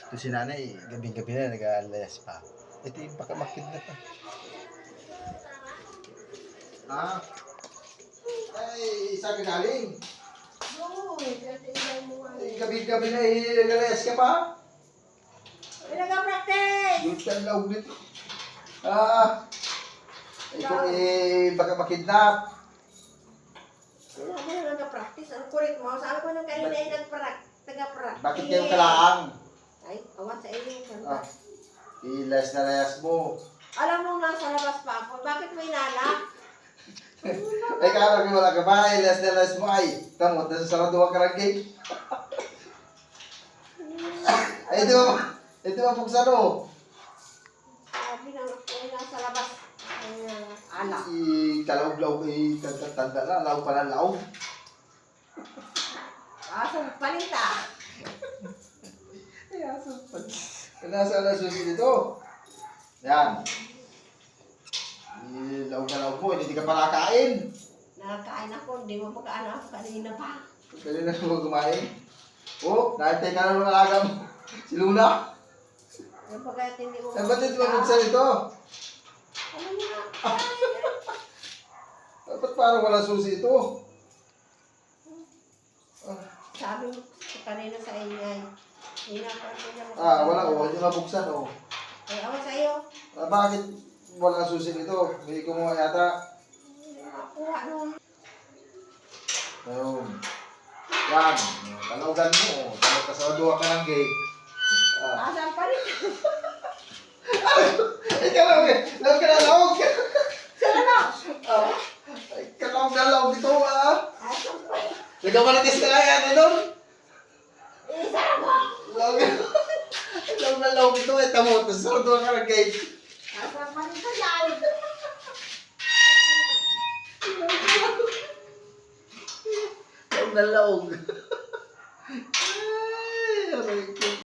Ito si nanay, gabing-gabi na nag-aalayas pa. Ito yung baka makidnap pa. Ah? Ay, saan ka galing? Ay, gabi-gabi na nag-aalayas ka pa? Ay, nag-practice! Gulit ka ang laog nito. Ah, ito baka makidnap. Wala mo na nag-practice. Ang kulit mo. Sabi ko nung kanina ay nag-practice. Bakit kayo kalaang? Ay, awan sa iyo. Ah, ilas na layas mo. Alam mo nasa labas pa ako. Bakit may nalak? Ay, kala ko wala ka ba? Ilas na layas mo ay. Tamo, nasa saraduwa ka lang gate. Ay, ito ba buksan o? Sabi na ako ay nasa labas. Alak. Kalaog-laog, tanda na, laog pa na laog. Asong palita. Ay, asong pa. Nasa na susi dito. Yan. Laog na laog mo, hindi ka pa nakain. Nakakain ako. Hindi mo pagkaan ako kanina pa. Kanina mo kumain. Oh, naantay ka na ng alaga mo. Si Luna. Yung pagkat hindi mo Ba't ito mabuksan ito? Ano na? Ba't parang wala susi ito? Sabi mo kanina sa inyo ay hinapan niya. Wala oh, hindi mabuksan oh. Ay, awan sa iyo. Bakit wala susi nito? May kumuha yata. Nakuha nung. Ayun. Yan. Talawgan mo. Dapat kasawaduha ka ng gate. Asan pa rin? Ay, kalawag eh. Lawag ka na, lawag. Saan na? Ay, kalawag na, lawag dito Asan pa rin? Nagkamaratis ka nga yan, doon. Isa mo! Lawag na, lawag dito. Eh, tamo. Kasawaduha ka ng gate. Asan pa rin sa yan? Lawag na, lawag. Ay, aray ko.